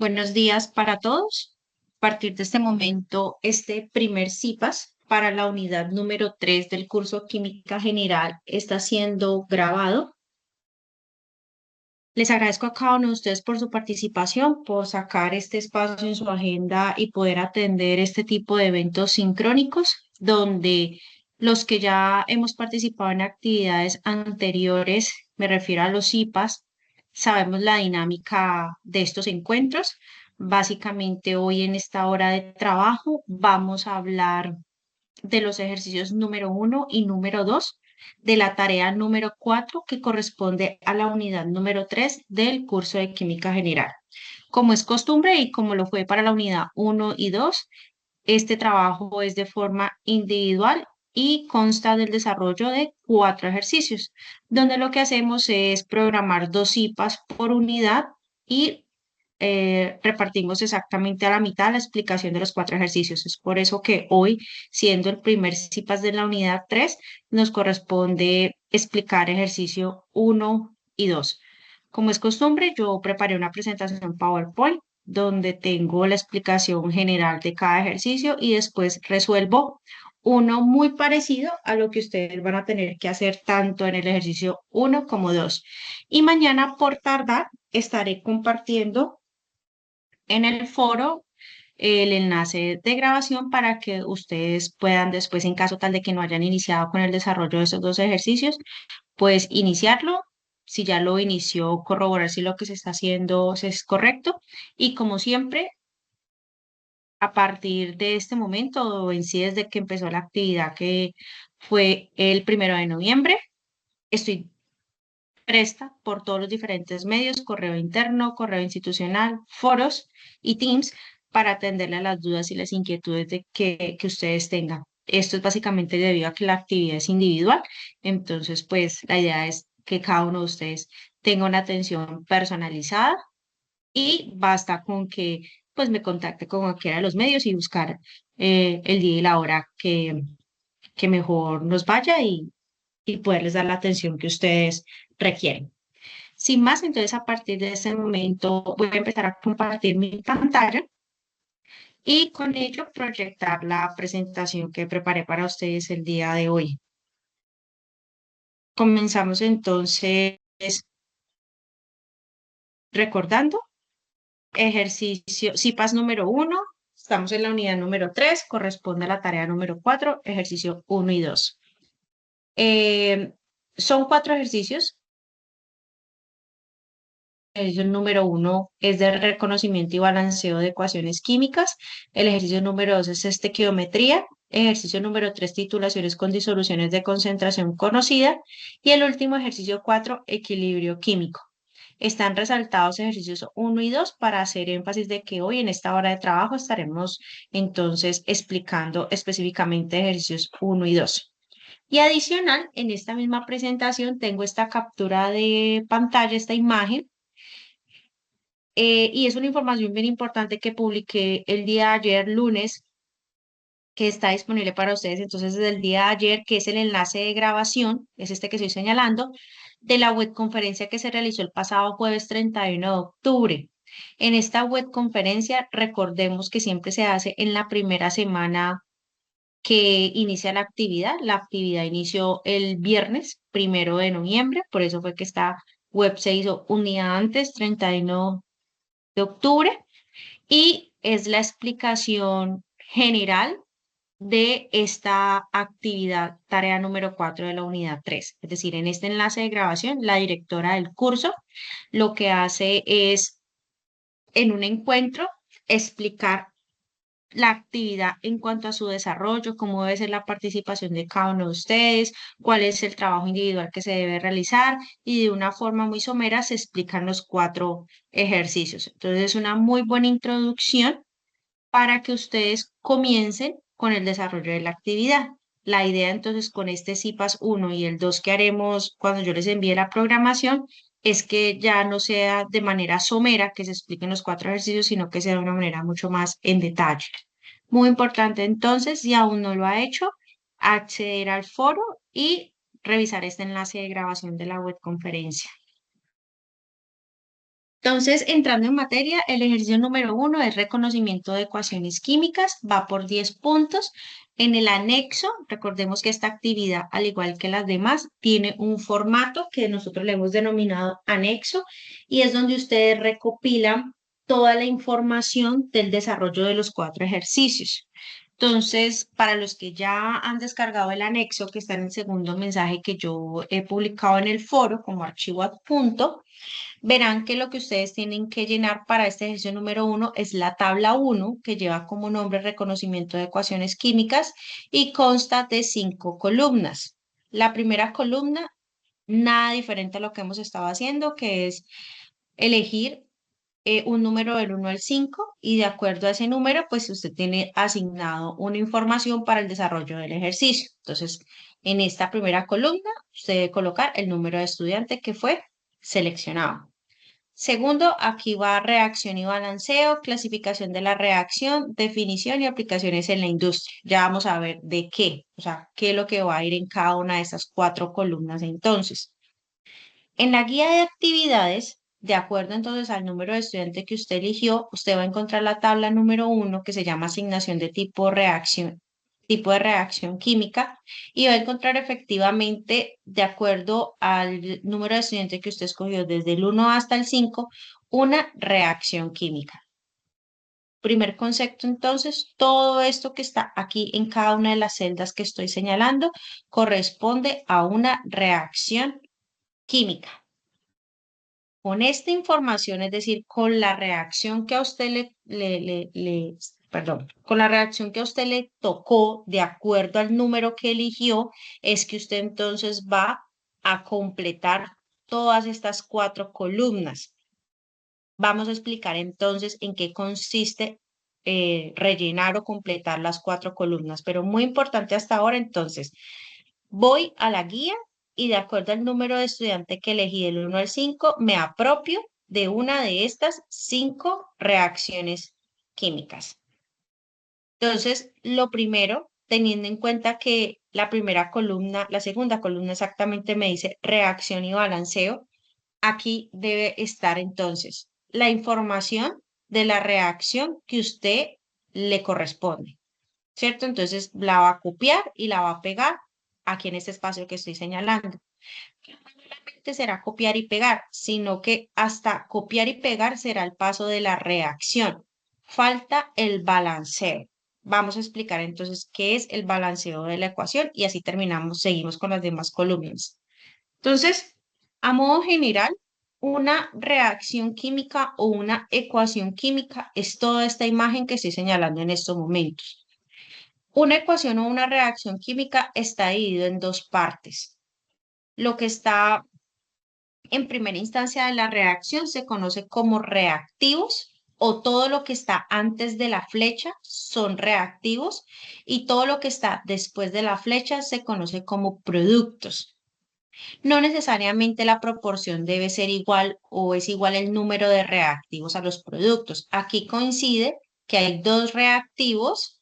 Buenos días para todos. A partir de este momento, este primer CIPAS para la unidad número 3 del curso Química General está siendo grabado. Les agradezco a cada uno de ustedes por su participación, por sacar este espacio en su agenda y poder atender este tipo de eventos sincrónicos, donde los que ya hemos participado en actividades anteriores, me refiero a los CIPAS, sabemos la dinámica de estos encuentros. Básicamente, hoy en esta hora de trabajo vamos a hablar de los ejercicios número 1 y número 2 de la tarea número 4 que corresponde a la unidad número 3 del curso de Química General. Como es costumbre y como lo fue para la unidad 1 y 2, este trabajo es de forma individual y consta del desarrollo de 4 ejercicios, donde lo que hacemos es programar 2 IPAs por unidad y repartimos exactamente a la mitad la explicación de los 4 ejercicios. Es por eso que hoy, siendo el primer CIPAS de la unidad 3, nos corresponde explicar ejercicio 1 y 2. Como es costumbre, yo preparé una presentación PowerPoint donde tengo la explicación general de cada ejercicio y después resuelvo uno muy parecido a lo que ustedes van a tener que hacer tanto en el ejercicio 1 como 2. Y mañana por tardar estaré compartiendo en el foro el enlace de grabación para que ustedes puedan después, en caso tal de que no hayan iniciado con el desarrollo de esos 2 ejercicios, pues iniciarlo. Si ya lo inició, corroborar si lo que se está haciendo es correcto. Y como siempre, a partir de este momento, o en sí desde que empezó la actividad que fue el 1 de noviembre, estoy presta por todos los diferentes medios, correo interno, correo institucional, foros y Teams para atenderle a las dudas y las inquietudes que ustedes tengan. Esto es básicamente debido a que la actividad es individual, entonces pues la idea es que cada uno de ustedes tenga una atención personalizada y basta con que pues me contacte con cualquiera de los medios y buscar el día y la hora que mejor nos vaya y poderles dar la atención que ustedes requieren. Sin más, entonces a partir de ese momento voy a empezar a compartir mi pantalla y con ello proyectar la presentación que preparé para ustedes el día de hoy. Comenzamos entonces recordando ejercicio, CIPAS número 1, estamos en la unidad número 3, corresponde a la tarea número 4, ejercicio 1 y 2. Son 4 ejercicios. El ejercicio número 1 es de reconocimiento y balanceo de ecuaciones químicas. El ejercicio número 2 es estequiometría. Ejercicio número 3, titulaciones con disoluciones de concentración conocida. Y el último ejercicio 4, equilibrio químico. Están resaltados ejercicios 1 y 2 para hacer énfasis de que hoy en esta hora de trabajo estaremos entonces explicando específicamente ejercicios 1 y 2. Y adicional, en esta misma presentación tengo esta captura de pantalla, esta imagen y es una información bien importante que publiqué el día de ayer, lunes, que está disponible para ustedes. Entonces, desde el día de ayer, que es el enlace de grabación, es este que estoy señalando, de la webconferencia que se realizó el pasado jueves 31 de octubre. En esta webconferencia, recordemos que siempre se hace en la primera semana que inicia la actividad. La actividad inició el viernes 1 de noviembre, por eso fue que esta web se hizo un día antes, 31 de octubre, y es la explicación general de esta actividad, tarea número 4 de la unidad 3. Es decir, en este enlace de grabación, la directora del curso lo que hace es, en un encuentro, explicar la actividad en cuanto a su desarrollo, cómo debe ser la participación de cada uno de ustedes, cuál es el trabajo individual que se debe realizar y de una forma muy somera se explican los 4 ejercicios. Entonces es una muy buena introducción para que ustedes comiencen con el desarrollo de la actividad. La idea entonces con este CIPAS 1 y el 2 que haremos cuando yo les envíe la programación es que ya no sea de manera somera que se expliquen los 4 ejercicios, sino que sea de una manera mucho más en detalle. Muy importante entonces, si aún no lo ha hecho, acceder al foro y revisar este enlace de grabación de la webconferencia. Entonces, entrando en materia, el ejercicio número 1 es reconocimiento de ecuaciones químicas, va por 10 puntos. En el anexo, recordemos que esta actividad, al igual que las demás, tiene un formato que nosotros le hemos denominado anexo y es donde ustedes recopilan toda la información del desarrollo de los 4 ejercicios. Entonces, para los que ya han descargado el anexo, que está en el segundo mensaje que yo he publicado en el foro como archivo adjunto, verán que lo que ustedes tienen que llenar para este ejercicio número 1 es la tabla 1, que lleva como nombre reconocimiento de ecuaciones químicas y consta de 5 columnas. La primera columna, nada diferente a lo que hemos estado haciendo, que es elegir un número del 1 al 5 y de acuerdo a ese número, pues usted tiene asignado una información para el desarrollo del ejercicio. Entonces, en esta primera columna, usted debe colocar el número de estudiante que fue seleccionado. Segundo, aquí va reacción y balanceo, clasificación de la reacción, definición y aplicaciones en la industria. Ya vamos a ver de qué, o sea, qué es lo que va a ir en cada una de esas 4 columnas entonces. En la guía de actividades, de acuerdo entonces al número de estudiante que usted eligió, usted va a encontrar la tabla número 1 que se llama asignación de tipo de reacción química, y va a encontrar efectivamente, de acuerdo al número de estudiantes que usted escogió desde el 1 hasta el 5, una reacción química. Primer concepto, entonces, todo esto que está aquí en cada una de las celdas que estoy señalando corresponde a una reacción química. Con esta información, es decir, con la reacción que a usted perdón, con la reacción que a usted le tocó de acuerdo al número que eligió, es que usted entonces va a completar todas estas 4 columnas. Vamos a explicar entonces en qué consiste rellenar o completar las 4 columnas, pero muy importante hasta ahora, entonces, voy a la guía y de acuerdo al número de estudiante que elegí del 1 al 5, me apropio de una de estas 5 reacciones químicas. Entonces, lo primero, teniendo en cuenta que la primera columna, la segunda columna exactamente me dice reacción y balanceo, aquí debe estar entonces la información de la reacción que usted le corresponde, ¿cierto? Entonces la va a copiar y la va a pegar aquí en este espacio que estoy señalando. No solamente será copiar y pegar, sino que hasta copiar y pegar será el paso de la reacción. Falta el balanceo. Vamos a explicar entonces qué es el balanceo de la ecuación y así terminamos, seguimos con las demás columnas. Entonces, a modo general, una reacción química o una ecuación química es toda esta imagen que estoy señalando en estos momentos. Una ecuación o una reacción química está dividida en 2 partes. Lo que está en primera instancia de la reacción se conoce como reactivos o todo lo que está antes de la flecha son reactivos y todo lo que está después de la flecha se conoce como productos. No necesariamente la proporción debe ser igual o es igual el número de reactivos a los productos. Aquí coincide que hay 2 reactivos,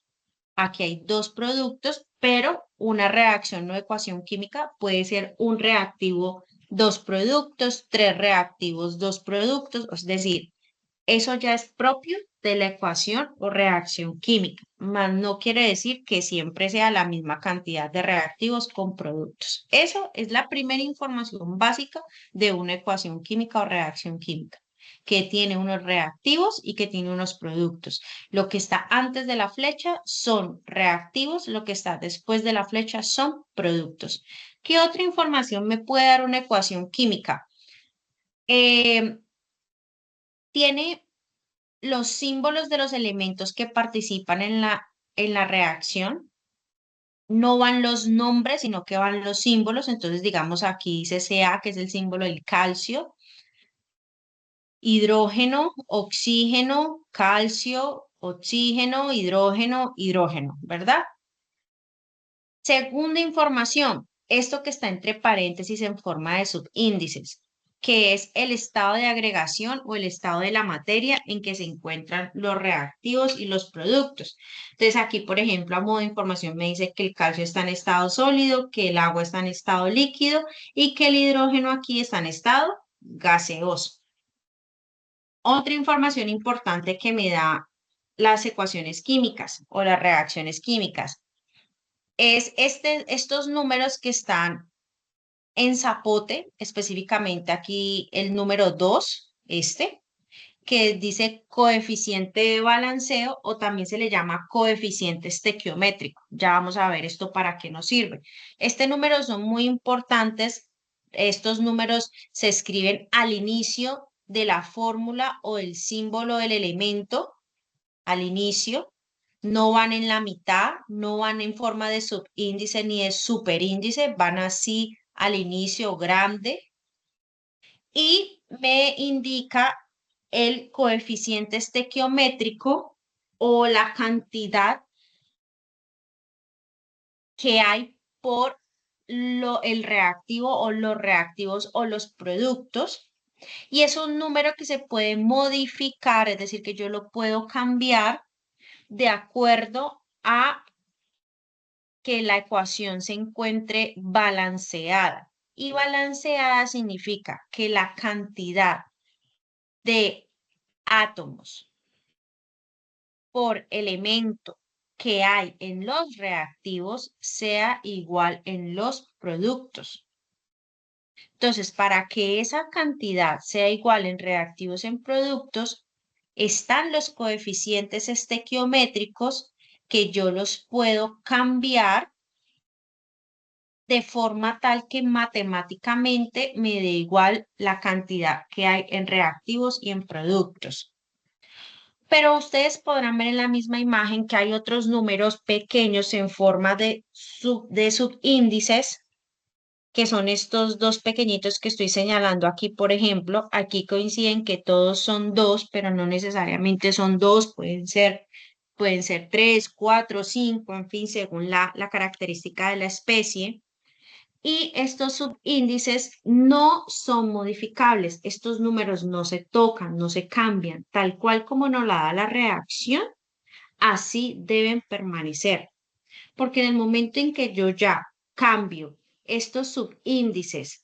aquí hay 2 productos, pero una reacción o ecuación química puede ser un reactivo, 2 productos, 3 reactivos, 2 productos, es decir, eso ya es propio de la ecuación o reacción química, mas no quiere decir que siempre sea la misma cantidad de reactivos con productos. Eso es la primera información básica de una ecuación química o reacción química, que tiene unos reactivos y que tiene unos productos. Lo que está antes de la flecha son reactivos, lo que está después de la flecha son productos. ¿Qué otra información me puede dar una ecuación química? Eh, tiene los símbolos de los elementos que participan en la reacción. No van los nombres, sino que van los símbolos. Entonces, digamos, aquí dice Ca, que es el símbolo del calcio, hidrógeno, oxígeno, calcio, oxígeno, hidrógeno, hidrógeno, ¿verdad? Segunda información, esto que está entre paréntesis en forma de subíndices, que es el estado de agregación o el estado de la materia en que se encuentran los reactivos y los productos. Entonces aquí, por ejemplo, a modo de información me dice que el calcio está en estado sólido, que el agua está en estado líquido y que el hidrógeno aquí está en estado gaseoso. Otra información importante que me da las ecuaciones químicas o las reacciones químicas es estos números que están en zapote, específicamente aquí el número 2, que dice coeficiente de balanceo o también se le llama coeficiente estequiométrico. Ya vamos a ver esto para qué nos sirve. Este número son muy importantes. Estos números se escriben al inicio de la fórmula o el símbolo del elemento, al inicio. No van en la mitad, no van en forma de subíndice ni de superíndice, van así al inicio grande y me indica el coeficiente estequiométrico o la cantidad que hay por el reactivo o los reactivos o los productos. Y es un número que se puede modificar, es decir, que yo lo puedo cambiar de acuerdo a que la ecuación se encuentre balanceada. Y balanceada significa que la cantidad de átomos por elemento que hay en los reactivos sea igual en los productos. Entonces, para que esa cantidad sea igual en reactivos en productos, están los coeficientes estequiométricos que yo los puedo cambiar de forma tal que matemáticamente me dé igual la cantidad que hay en reactivos y en productos. Pero ustedes podrán ver en la misma imagen que hay otros números pequeños en forma de subíndices, que son estos dos pequeñitos que estoy señalando aquí, por ejemplo. Aquí coinciden que todos son dos, pero no necesariamente son dos, pueden ser tres, cuatro, cinco, en fin, según la característica de la especie. Y estos subíndices no son modificables. Estos números no se tocan, no se cambian. Tal cual como nos la da la reacción, así deben permanecer. Porque en el momento en que yo ya cambio estos subíndices,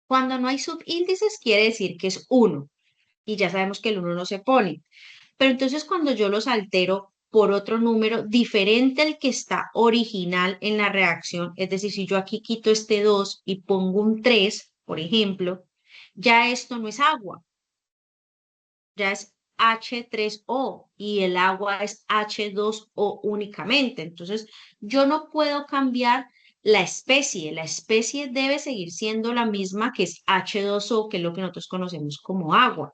cuando no hay subíndices quiere decir que es uno. Y ya sabemos que el uno no se pone. Pero entonces cuando yo los altero por otro número diferente al que está original en la reacción, es decir, si yo aquí quito este 2 y pongo un 3, por ejemplo, ya esto no es agua, ya es H3O y el agua es H2O únicamente. Entonces, yo no puedo cambiar la especie debe seguir siendo la misma que es H2O, que es lo que nosotros conocemos como agua.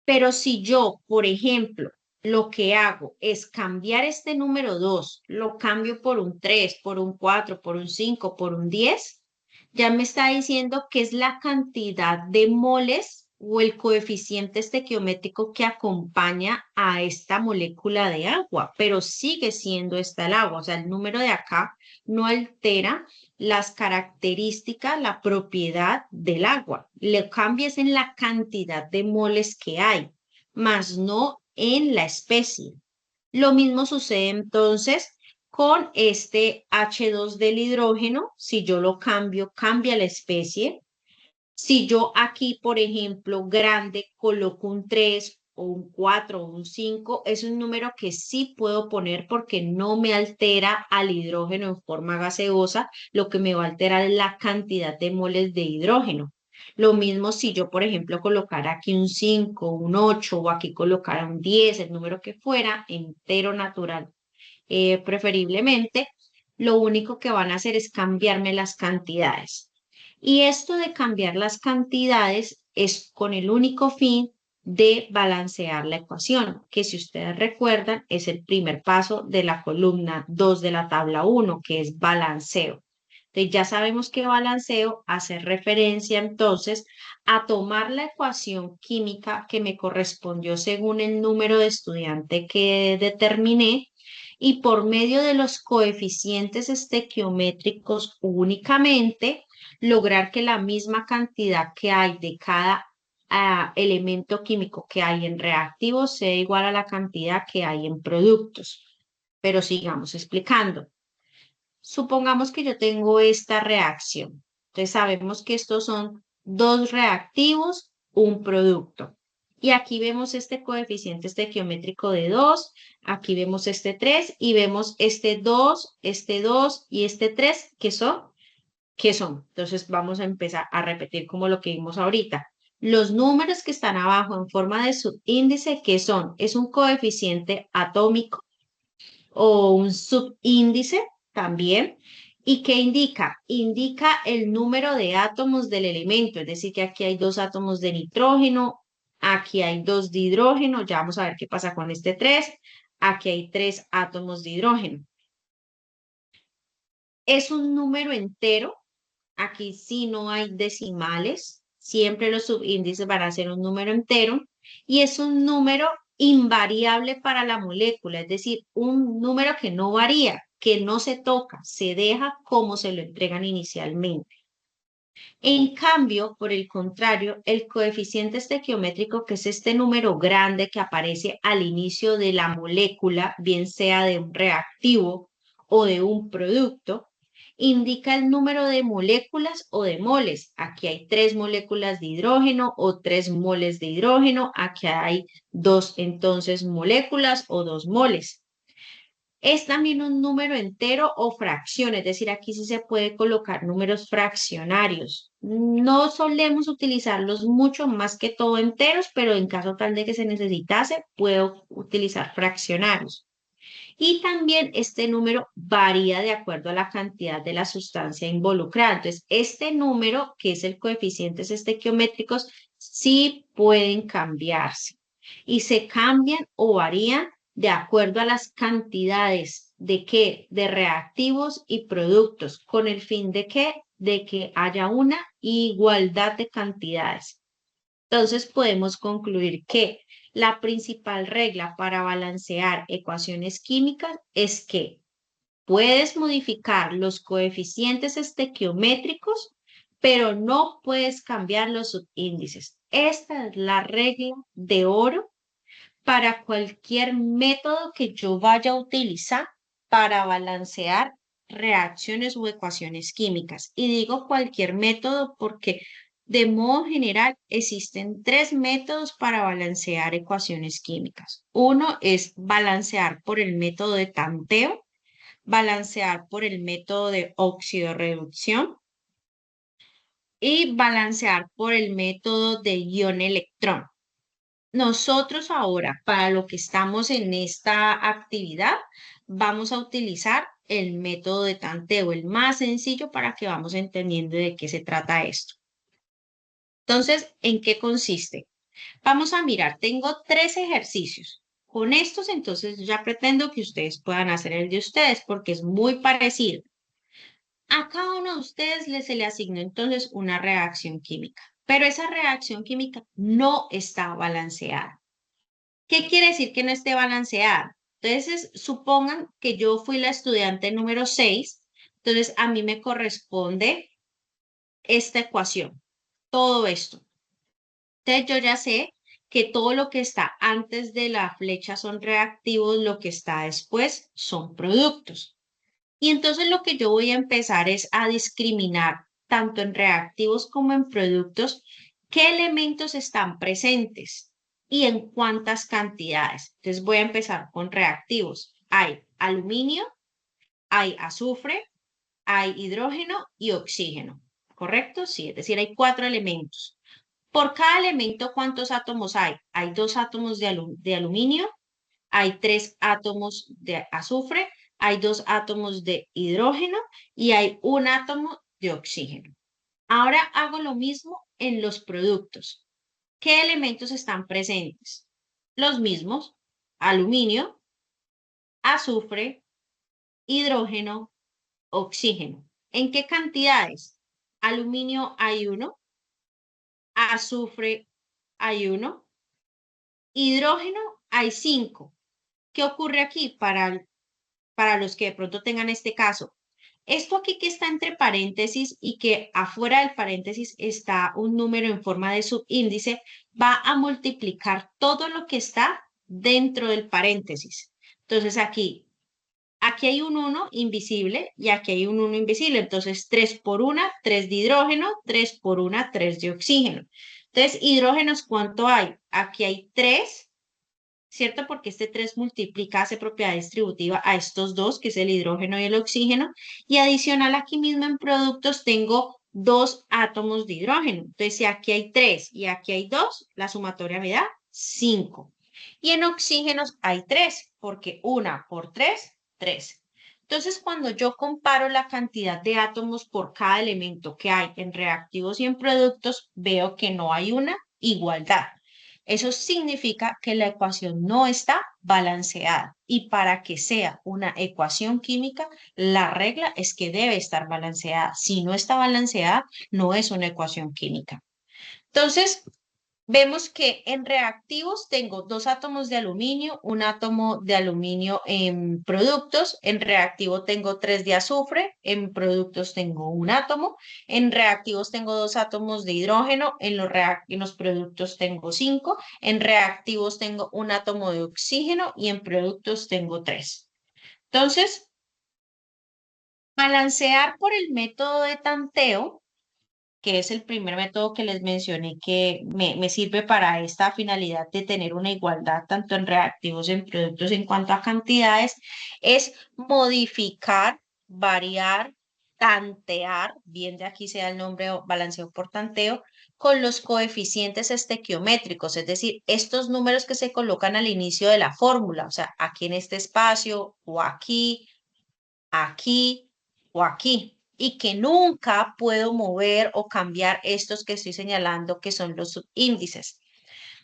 Pero si yo, por ejemplo, lo que hago es cambiar este número 2, lo cambio por un 3, por un 4, por un 5, por un 10, ya me está diciendo que es la cantidad de moles o el coeficiente estequiométrico que acompaña a esta molécula de agua, pero sigue siendo esta el agua. O sea, el número de acá no altera las características, la propiedad del agua. Le cambias en la cantidad de moles que hay, más no en la especie. Lo mismo sucede entonces con este H2 del hidrógeno. Si yo lo cambio, cambia la especie. Si yo aquí, por ejemplo, grande, coloco un 3 o un 4 o un 5, es un número que sí puedo poner porque no me altera al hidrógeno en forma gaseosa, lo que me va a alterar es la cantidad de moles de hidrógeno. Lo mismo si yo, por ejemplo, colocara aquí un 5, un 8 o aquí colocara un 10, el número que fuera, entero natural, preferiblemente, lo único que van a hacer es cambiarme las cantidades. Y esto de cambiar las cantidades es con el único fin de balancear la ecuación, que si ustedes recuerdan es el primer paso de la columna 2 de la tabla 1, que es balanceo. Entonces ya sabemos que balanceo hace referencia entonces a tomar la ecuación química que me correspondió según el número de estudiante que determiné y por medio de los coeficientes estequiométricos únicamente lograr que la misma cantidad que hay de cada elemento químico que hay en reactivos sea igual a la cantidad que hay en productos. Pero sigamos explicando. Supongamos que yo tengo esta reacción. Entonces sabemos que estos son dos reactivos un producto. Y aquí vemos este coeficiente estequiométrico de 2, aquí vemos este 3 y vemos este 2 y este 3, ¿qué son? Entonces vamos a empezar a repetir como lo que vimos ahorita. Los números que están abajo en forma de subíndice, ¿qué son? Es un coeficiente atómico o un subíndice también. ¿Y qué indica? Indica el número de átomos del elemento, es decir, que aquí hay 2 átomos de nitrógeno, aquí hay 2 de hidrógeno, ya vamos a ver qué pasa con este 3, aquí hay 3 átomos de hidrógeno. Es un número entero, aquí sí no hay decimales, siempre los subíndices van a ser un número entero y es un número invariable para la molécula, es decir, un número que no varía, que no se toca, se deja como se lo entregan inicialmente. En cambio, por el contrario, el coeficiente estequiométrico, que es este número grande que aparece al inicio de la molécula, bien sea de un reactivo o de un producto, indica el número de moléculas o de moles. Aquí hay 3 moléculas de hidrógeno o 3 moles de hidrógeno. Aquí hay 2 entonces moléculas o 2 moles. Es también un número entero o fracción, es decir, aquí sí se puede colocar números fraccionarios. No solemos utilizarlos mucho más que todo enteros, pero en caso tal de que se necesitase, puedo utilizar fraccionarios. Y también este número varía de acuerdo a la cantidad de la sustancia involucrada. Entonces, este número, que es el coeficientes estequiométricos, sí pueden cambiarse y se cambian o varían de acuerdo a las cantidades de qué, de reactivos y productos, con el fin de qué, de que haya una igualdad de cantidades. Entonces podemos concluir que la principal regla para balancear ecuaciones químicas es que puedes modificar los coeficientes estequiométricos, pero no puedes cambiar los subíndices. Esta es la regla de oro para cualquier método que yo vaya a utilizar para balancear reacciones o ecuaciones químicas. Y digo cualquier método porque de modo general existen 3 métodos para balancear ecuaciones químicas. Uno es balancear por el método de tanteo, balancear por el método de oxidorreducción y balancear por el método de ion-electrón. Nosotros ahora, para lo que estamos en esta actividad, vamos a utilizar el método de tanteo, el más sencillo para que vamos entendiendo de qué se trata esto. Entonces, ¿en qué consiste? Vamos a mirar, tengo 3 ejercicios. Con estos, entonces, ya pretendo que ustedes puedan hacer el de ustedes porque es muy parecido. A cada uno de ustedes se le asignó entonces una reacción química, pero esa reacción química no está balanceada. ¿Qué quiere decir que no esté balanceada? Entonces, supongan que yo fui la estudiante número 6, entonces a mí me corresponde esta ecuación, todo esto. Entonces, yo ya sé que todo lo que está antes de la flecha son reactivos, lo que está después son productos. Y entonces lo que yo voy a empezar es a discriminar tanto en reactivos como en productos qué elementos están presentes y en cuántas cantidades. Entonces voy a empezar con reactivos. Hay aluminio, hay azufre, hay hidrógeno y oxígeno. ¿Correcto? Sí, es decir, hay 4 elementos. Por cada elemento, ¿cuántos átomos hay? Hay 2 átomos de aluminio, hay 3 átomos de azufre, hay 2 átomos de hidrógeno y hay un átomo de oxígeno. Ahora hago lo mismo en los productos. ¿Qué elementos están presentes? Los mismos, aluminio, azufre, hidrógeno, oxígeno. ¿En qué cantidades? Aluminio hay 1, azufre hay 1, hidrógeno hay 5. ¿Qué ocurre aquí para los que de pronto tengan este caso? Esto aquí que está entre paréntesis y que afuera del paréntesis está un número en forma de subíndice, va a multiplicar todo lo que está dentro del paréntesis. Entonces aquí hay un 1 invisible y aquí hay un 1 invisible. Entonces 3 por 1, 3 de hidrógeno, 3 por 1, 3 de oxígeno. Entonces, hidrógenos, ¿cuánto hay? Aquí hay 3, ¿cierto? Porque este 3 multiplica, hace propiedad distributiva a estos dos, que es el hidrógeno y el oxígeno. Y adicional aquí mismo en productos tengo 2 átomos de hidrógeno. Entonces, si aquí hay 3 y aquí hay 2, la sumatoria me da 5. Y en oxígenos hay 3, porque 1 por 3, 3. Entonces, cuando yo comparo la cantidad de átomos por cada elemento que hay en reactivos y en productos, veo que no hay una igualdad. Eso significa que la ecuación no está balanceada y para que sea una ecuación química, la regla es que debe estar balanceada. Si no está balanceada, no es una ecuación química. Entonces, vemos que en reactivos tengo 2 átomos de aluminio, un átomo de aluminio en productos, en reactivo tengo 3 de azufre, en productos tengo un átomo, en reactivos tengo 2 átomos de hidrógeno, en los productos tengo 5, en reactivos tengo un átomo de oxígeno y en productos tengo 3. Entonces, balancear por el método de tanteo, que es el primer método que les mencioné que me sirve para esta finalidad de tener una igualdad tanto en reactivos y en productos en cuanto a cantidades, es modificar, variar, tantear, bien de aquí sea el nombre balanceo por tanteo, con los coeficientes estequiométricos, es decir, estos números que se colocan al inicio de la fórmula, o sea, aquí en este espacio o aquí o aquí y que nunca puedo mover o cambiar estos que estoy señalando que son los subíndices.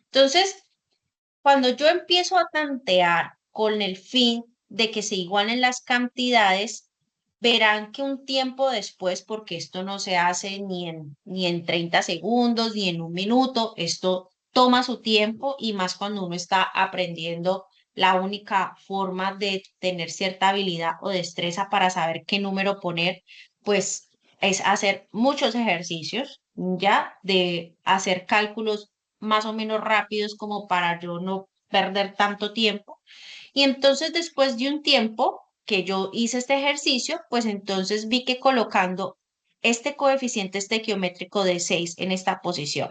Entonces, cuando yo empiezo a tantear con el fin de que se igualen las cantidades, verán que un tiempo después, porque esto no se hace ni en 30 segundos, ni en un minuto, esto toma su tiempo y más cuando uno está aprendiendo la única forma de tener cierta habilidad o destreza para saber qué número poner, pues es hacer muchos ejercicios, ya de hacer cálculos más o menos rápidos como para yo no perder tanto tiempo. Y entonces después de un tiempo que yo hice este ejercicio, pues entonces vi que colocando este coeficiente estequiométrico de 6 en esta posición,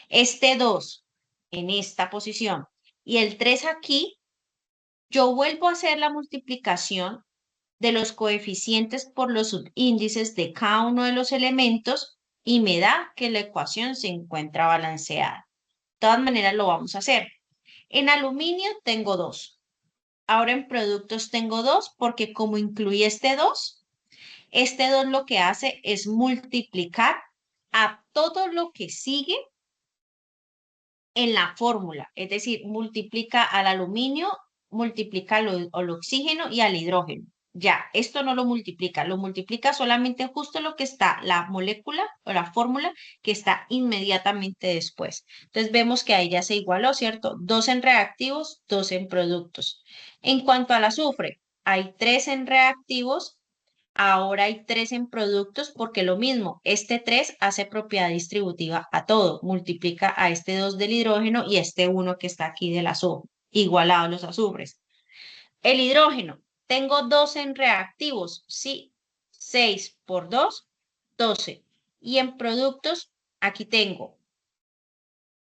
este 2 en esta posición y el 3 aquí, yo vuelvo a hacer la multiplicación de los coeficientes por los subíndices de cada uno de los elementos y me da que la ecuación se encuentra balanceada. De todas maneras lo vamos a hacer. En aluminio tengo 2. Ahora en productos tengo 2 porque como incluí este 2 lo que hace es multiplicar a todo lo que sigue en la fórmula. Es decir, multiplica al aluminio, multiplica al oxígeno y al hidrógeno. Ya, esto no lo multiplica solamente justo lo que está, la molécula o la fórmula que está inmediatamente después. Entonces vemos que ahí ya se igualó, ¿cierto? 2 en reactivos, 2 en productos. En cuanto al azufre, hay 3 en reactivos, ahora hay 3 en productos porque lo mismo, este 3 hace propiedad distributiva a todo, multiplica a este 2 del hidrógeno y este 1 que está aquí del azufre, igualado a los azufres. El hidrógeno, tengo 2 en reactivos, sí, 6 por 2, 12. Y en productos, aquí tengo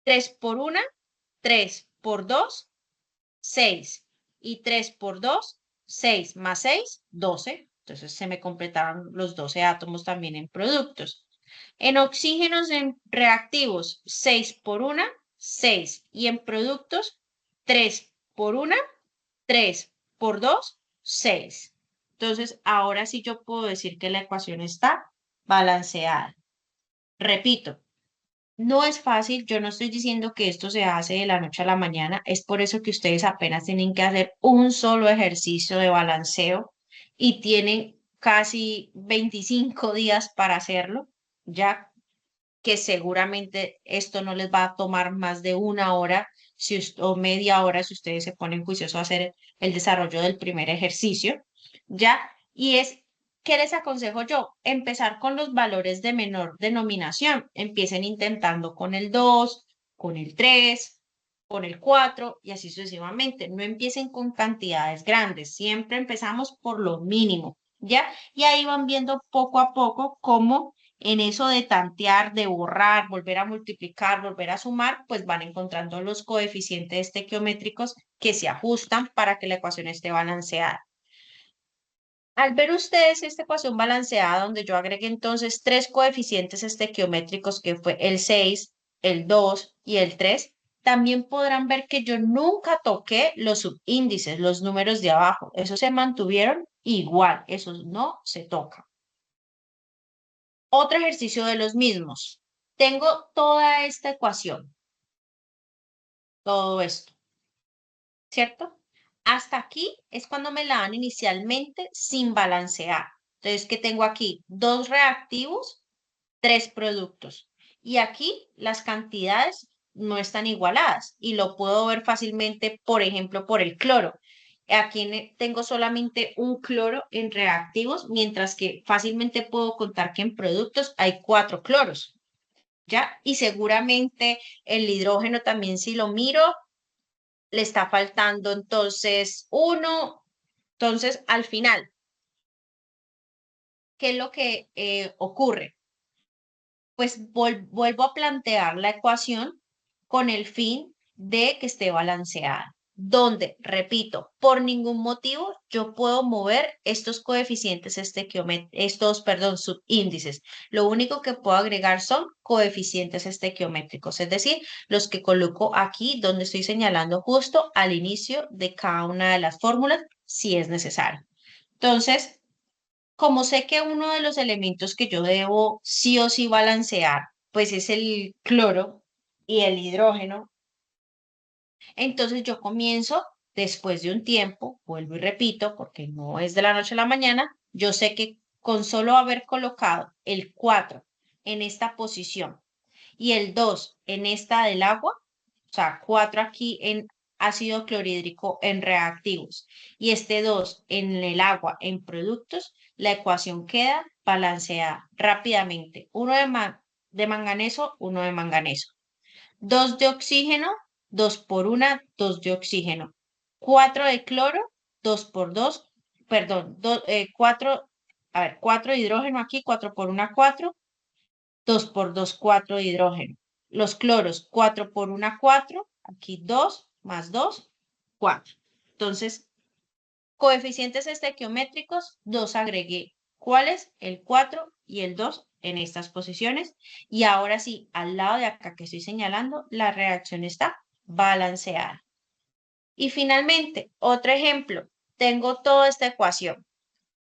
3 por 1, 3 por 2, 6. Y 3 por 2, 6 más 6, 12. Entonces se me completaron los 12 átomos también en productos. En oxígenos en reactivos, 6 por 1, 6. Y en productos, 3 por 1, 3 por 2, 6. Entonces, ahora sí yo puedo decir que la ecuación está balanceada. Repito, no es fácil, yo no estoy diciendo que esto se hace de la noche a la mañana, es por eso que ustedes apenas tienen que hacer un solo ejercicio de balanceo y tienen casi 25 días para hacerlo, ya que seguramente esto no les va a tomar más de una hora o media hora si ustedes se ponen juiciosos a hacer el desarrollo del primer ejercicio, ¿ya? Y es, ¿qué les aconsejo yo? Empezar con los valores de menor denominación. Empiecen intentando con el 2, con el 3, con el 4 y así sucesivamente. No empiecen con cantidades grandes, siempre empezamos por lo mínimo, ¿ya? Y ahí van viendo poco a poco cómo en eso de tantear, de borrar, volver a multiplicar, volver a sumar, pues van encontrando los coeficientes estequiométricos que se ajustan para que la ecuación esté balanceada. Al ver ustedes esta ecuación balanceada, donde yo agregué entonces tres coeficientes estequiométricos, que fue el 6, el 2 y el 3, también podrán ver que yo nunca toqué los subíndices, los números de abajo. Esos se mantuvieron igual, esos no se tocan. Otro ejercicio de los mismos. Tengo toda esta ecuación, todo esto, ¿cierto? Hasta aquí es cuando me la dan inicialmente sin balancear. Entonces, ¿qué tengo aquí? Dos reactivos, tres productos. Y aquí las cantidades no están igualadas y lo puedo ver fácilmente, por ejemplo, por el cloro. Aquí tengo solamente un cloro en reactivos, mientras que fácilmente puedo contar que en productos hay cuatro cloros. ¿Ya? Y seguramente el hidrógeno también, si lo miro, le está faltando entonces uno. Entonces, al final, ¿qué es lo que ocurre? Pues vuelvo a plantear la ecuación con el fin de que esté balanceada, donde, repito, por ningún motivo yo puedo mover estos coeficientes perdón, subíndices. Lo único que puedo agregar son coeficientes estequiométricos, es decir, los que coloco aquí donde estoy señalando justo al inicio de cada una de las fórmulas, si es necesario. Entonces, como sé que uno de los elementos que yo debo sí o sí balancear, pues es el cloro y el hidrógeno, entonces yo comienzo después de un tiempo, vuelvo y repito, porque no es de la noche a la mañana, yo sé que con solo haber colocado el 4 en esta posición y el 2 en esta del agua, o sea, 4 aquí en ácido clorhídrico en reactivos y este 2 en el agua en productos, la ecuación queda balanceada rápidamente. Uno de manganeso, uno de manganeso. 2 de oxígeno, 2 por 1, 2 de oxígeno. 4 de cloro, 2 por 2, perdón, 4, a ver, 4 de hidrógeno aquí, 4 por 1, 4. 2 por 2, 4 de hidrógeno. Los cloros, 4 por 1, 4. Aquí 2 más 2, 4. Entonces, coeficientes estequiométricos, 2 agregué. ¿Cuáles? El 4 y el 2 en estas posiciones. Y ahora sí, al lado de acá que estoy señalando, la reacción está balanceada. Y finalmente, otro ejemplo. Tengo toda esta ecuación.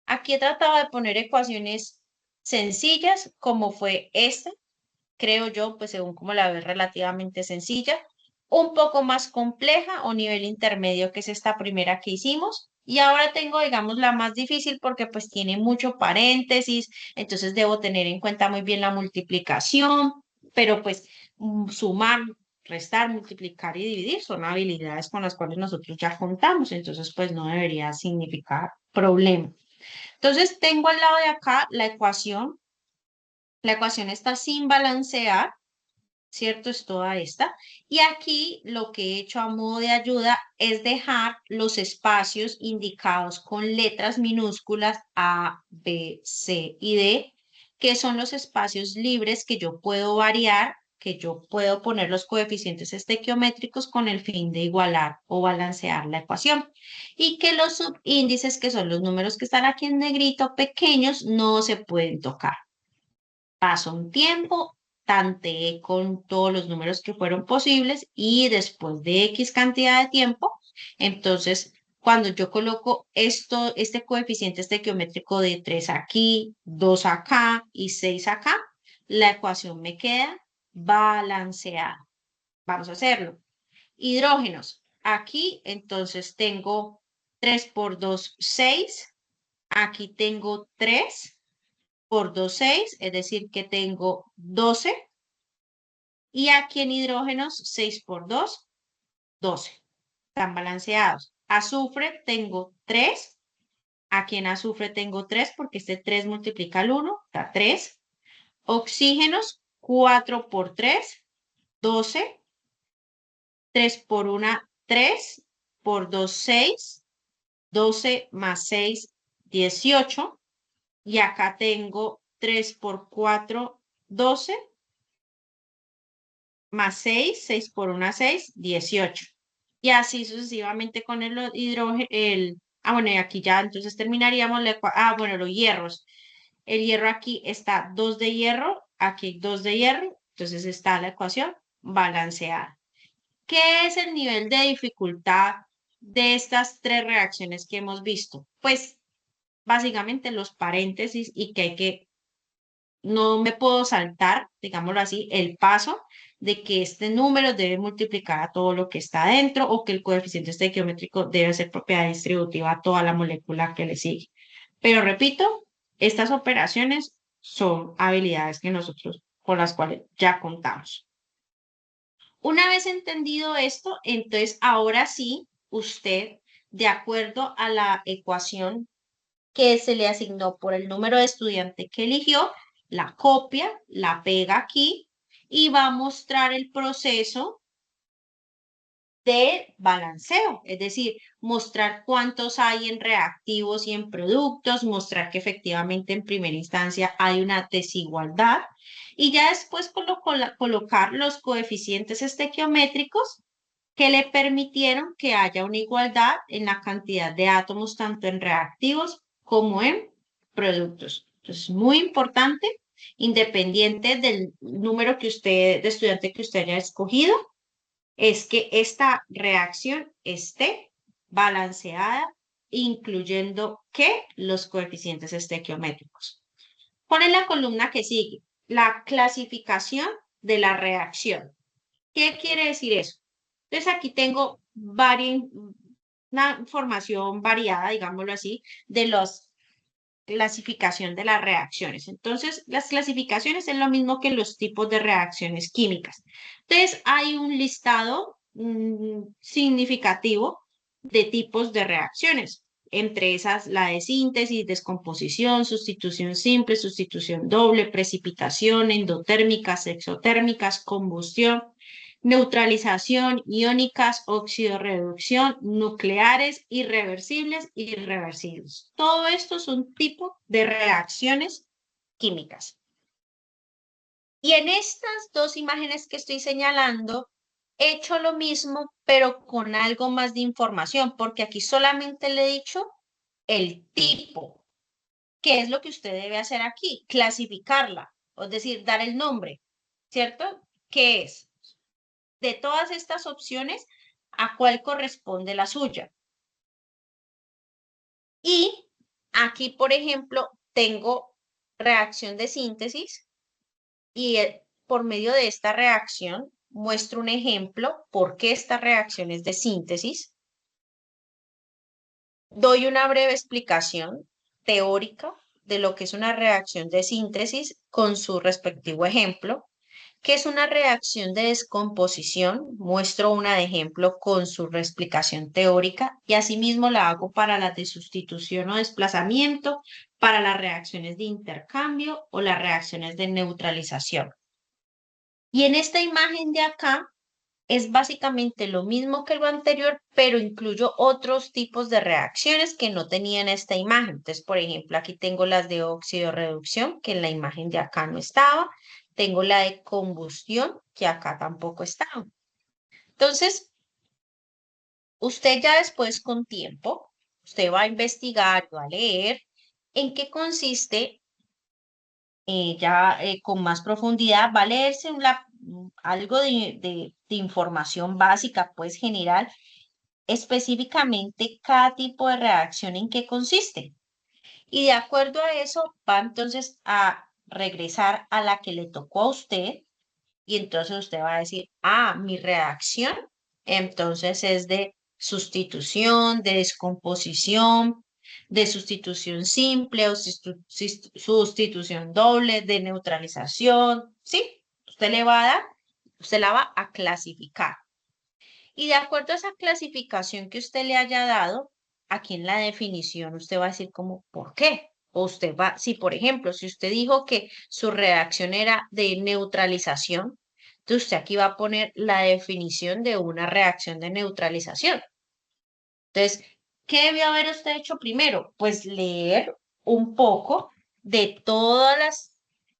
Aquí he tratado de poner ecuaciones sencillas, como fue esta, creo yo, pues según como la ves, relativamente sencilla, un poco más compleja o nivel intermedio, que es esta primera que hicimos. Y ahora tengo, digamos, la más difícil porque pues tiene mucho paréntesis, entonces debo tener en cuenta muy bien la multiplicación, pero pues sumar, restar, multiplicar y dividir son habilidades con las cuales nosotros ya contamos, entonces pues no debería significar problema. Entonces tengo al lado de acá la ecuación. La ecuación está sin balancear, ¿cierto? Es toda esta. Y aquí lo que he hecho a modo de ayuda es dejar los espacios indicados con letras minúsculas A, B, C y D, que son los espacios libres que yo puedo variar, que yo puedo poner los coeficientes estequiométricos con el fin de igualar o balancear la ecuación. Y que los subíndices, que son los números que están aquí en negrito pequeños, no se pueden tocar. Pasó un tiempo, tanteé con todos los números que fueron posibles y después de X cantidad de tiempo, entonces cuando yo coloco este coeficiente estequiométrico de 3 aquí, 2 acá y 6 acá, la ecuación me queda balanceada. Vamos a hacerlo. Hidrógenos. Aquí entonces tengo 3 por 2, 6. Aquí tengo 3 por 2, 6, es decir, que tengo 12. Y aquí en hidrógenos, 6 por 2, 12. Están balanceados. Azufre tengo 3. Aquí en azufre tengo 3 porque este 3 multiplica el 1, da 3. Oxígenos, 4 por 3, 12. 3 por 1, 3. Por 2, 6. 12 más 6, 18. Y acá tengo 3 por 4, 12, más 6, 6 por 1, 6, 18. Y así sucesivamente con el hidrógeno, bueno, y aquí ya entonces terminaríamos bueno, los hierros. El hierro aquí está 2 de hierro, aquí 2 de hierro, entonces está la ecuación balanceada. ¿Qué es el nivel de dificultad de estas tres reacciones que hemos visto? Pues básicamente los paréntesis y no me puedo saltar, digámoslo así, el paso de que este número debe multiplicar a todo lo que está dentro o que el coeficiente estequiométrico debe ser propiedad distributiva a toda la molécula que le sigue. Pero repito, estas operaciones son habilidades que nosotros con las cuales ya contamos. Una vez entendido esto, entonces ahora sí, usted, de acuerdo a la ecuación que se le asignó por el número de estudiante que eligió, la copia, la pega aquí y va a mostrar el proceso de balanceo, es decir, mostrar cuántos hay en reactivos y en productos, mostrar que efectivamente en primera instancia hay una desigualdad y ya después colocar los coeficientes estequiométricos que le permitieron que haya una igualdad en la cantidad de átomos tanto en reactivos como en productos. Entonces, muy importante, independiente del número de estudiante que usted haya escogido, es que esta reacción esté balanceada, incluyendo que los coeficientes estequiométricos. Pone la columna que sigue, la clasificación de la reacción. ¿Qué quiere decir eso? Entonces aquí tengo una información variada, digámoslo así, de los clasificación de las reacciones. Entonces, las clasificaciones es lo mismo que los tipos de reacciones químicas. Entonces, hay un listado significativo de tipos de reacciones. Entre esas, la de síntesis, descomposición, sustitución simple, sustitución doble, precipitación, endotérmicas, exotérmicas, combustión, neutralización, iónicas, oxidorreducción, nucleares, irreversibles, irreversibles. Todo esto es un tipo de reacciones químicas. Y en estas dos imágenes que estoy señalando, he hecho lo mismo, pero con algo más de información, porque aquí solamente le he dicho el tipo. ¿Qué es lo que usted debe hacer aquí? Clasificarla, es decir, dar el nombre, ¿cierto? ¿Qué es? De todas estas opciones, ¿a cuál corresponde la suya? Y aquí, por ejemplo, tengo reacción de síntesis y por medio de esta reacción muestro un ejemplo por qué esta reacción es de síntesis. Doy una breve explicación teórica de lo que es una reacción de síntesis con su respectivo ejemplo. ¿Qué es una reacción de descomposición? Muestro una de ejemplo con su explicación teórica y asimismo la hago para las de sustitución o desplazamiento, para las reacciones de intercambio o las reacciones de neutralización. Y en esta imagen de acá es básicamente lo mismo que lo anterior, pero incluyo otros tipos de reacciones que no tenía en esta imagen. Entonces, por ejemplo, aquí tengo las de oxidorreducción, que en la imagen de acá no estaba. Tengo la de combustión, que acá tampoco estaba. Entonces, usted ya después con tiempo, usted va a investigar, va a leer en qué consiste con más profundidad, va a leerse algo de información básica, pues general, específicamente cada tipo de reacción en qué consiste. Y de acuerdo a eso, va entonces a regresar a la que le tocó a usted y entonces usted va a decir, mi reacción entonces es de sustitución, de descomposición, de sustitución simple o sustitución doble, de neutralización, ¿sí? Usted la va a clasificar. Y de acuerdo a esa clasificación que usted le haya dado, aquí en la definición usted va a decir como, ¿por qué? O usted va, si por ejemplo, si usted dijo que su reacción era de neutralización, entonces usted aquí va a poner la definición de una reacción de neutralización. Entonces, ¿qué debió haber usted hecho primero? Pues leer un poco de todas las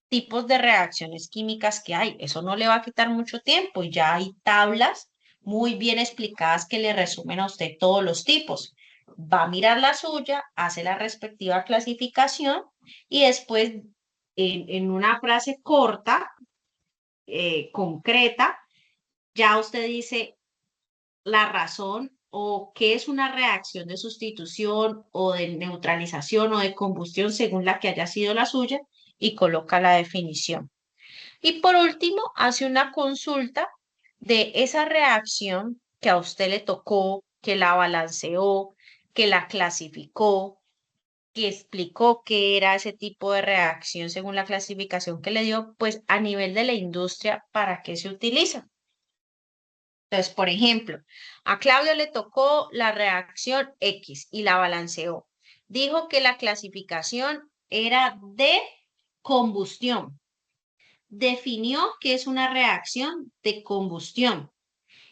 tipos de reacciones químicas que hay. Eso no le va a quitar mucho tiempo y ya hay tablas muy bien explicadas que le resumen a usted todos los tipos. Va a mirar la suya, hace la respectiva clasificación y después en una frase corta, concreta, ya usted dice la razón o qué es una reacción de sustitución o de neutralización o de combustión según la que haya sido la suya y coloca la definición. Y por último, hace una consulta de esa reacción que a usted le tocó, que la balanceó, que la clasificó, que explicó qué era ese tipo de reacción según la clasificación que le dio, pues a nivel de la industria, ¿para qué se utiliza? Entonces, por ejemplo, a Claudio le tocó la reacción X y la balanceó. Dijo que la clasificación era de combustión. Definió que es una reacción de combustión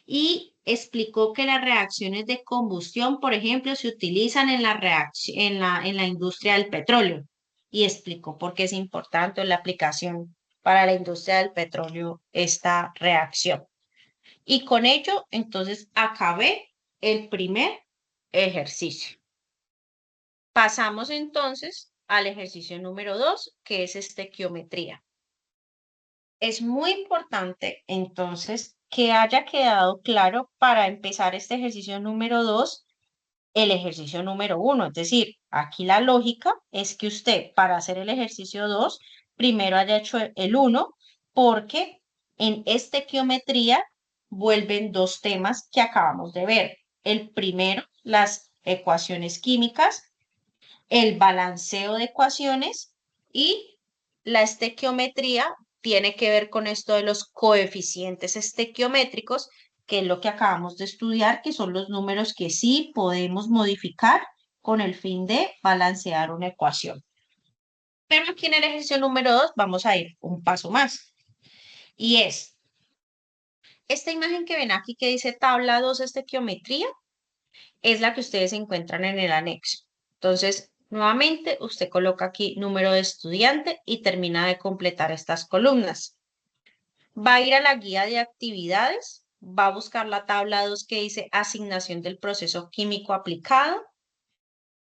y explicó que las reacciones de combustión, por ejemplo, se utilizan en la industria del petróleo y explicó por qué es importante la aplicación para la industria del petróleo esta reacción. Y con ello, entonces, acabé el primer ejercicio. Pasamos entonces al ejercicio número 2, que es estequiometría. Es muy importante entonces que haya quedado claro para empezar este ejercicio número 2, el ejercicio número 1. Es decir, aquí la lógica es que usted para hacer el ejercicio 2 primero haya hecho el 1 porque en estequiometría vuelven dos temas que acabamos de ver. El primero, las ecuaciones químicas, el balanceo de ecuaciones y la estequiometría tiene que ver con esto de los coeficientes estequiométricos, que es lo que acabamos de estudiar, que son los números que sí podemos modificar con el fin de balancear una ecuación. Pero aquí en el ejercicio número 2 vamos a ir un paso más. Y es esta imagen que ven aquí que dice tabla 2 estequiometría, es la que ustedes encuentran en el anexo. Entonces, nuevamente, usted coloca aquí número de estudiante y termina de completar estas columnas. Va a ir a la guía de actividades, va a buscar la tabla 2 que dice asignación del proceso químico aplicado.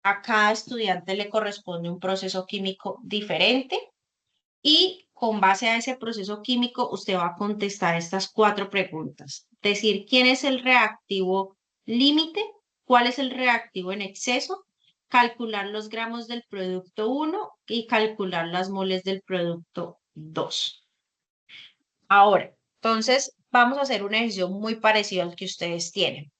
A cada estudiante le corresponde un proceso químico diferente y con base a ese proceso químico usted va a contestar estas 4 preguntas. Decir quién es el reactivo límite, cuál es el reactivo en exceso, calcular los gramos del producto 1 y calcular las moles del producto 2. Ahora, entonces vamos a hacer un ejercicio muy parecido al que ustedes tienen.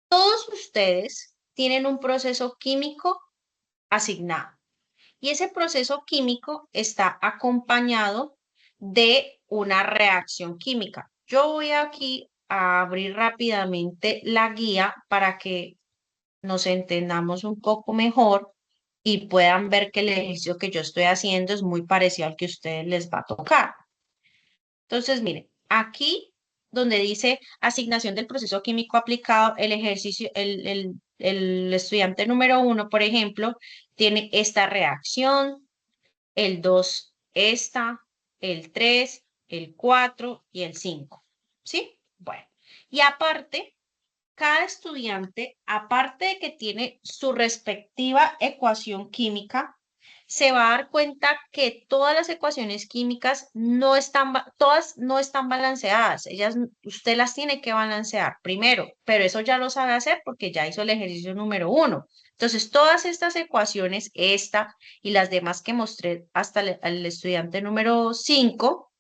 Todos ustedes tienen un proceso químico asignado. Y ese proceso químico está acompañado de una reacción química. Yo voy aquí a abrir rápidamente la guía para que nos entendamos un poco mejor y puedan ver que el ejercicio que yo estoy haciendo es muy parecido al que a ustedes les va a tocar. Entonces, miren, aquí donde dice asignación del proceso químico aplicado, el ejercicio, el estudiante número 1, por ejemplo, tiene esta reacción, el 2 esta, el 3 el 4 y el 5. ¿Sí? Bueno, y aparte, cada estudiante, aparte de que tiene su respectiva ecuación química, se va a dar cuenta que todas las ecuaciones químicas no están, todas no están balanceadas. Ellas, usted las tiene que balancear primero, pero eso ya lo sabe hacer porque ya hizo el ejercicio número 1. Entonces, todas estas ecuaciones, esta y las demás que mostré hasta el estudiante número 5,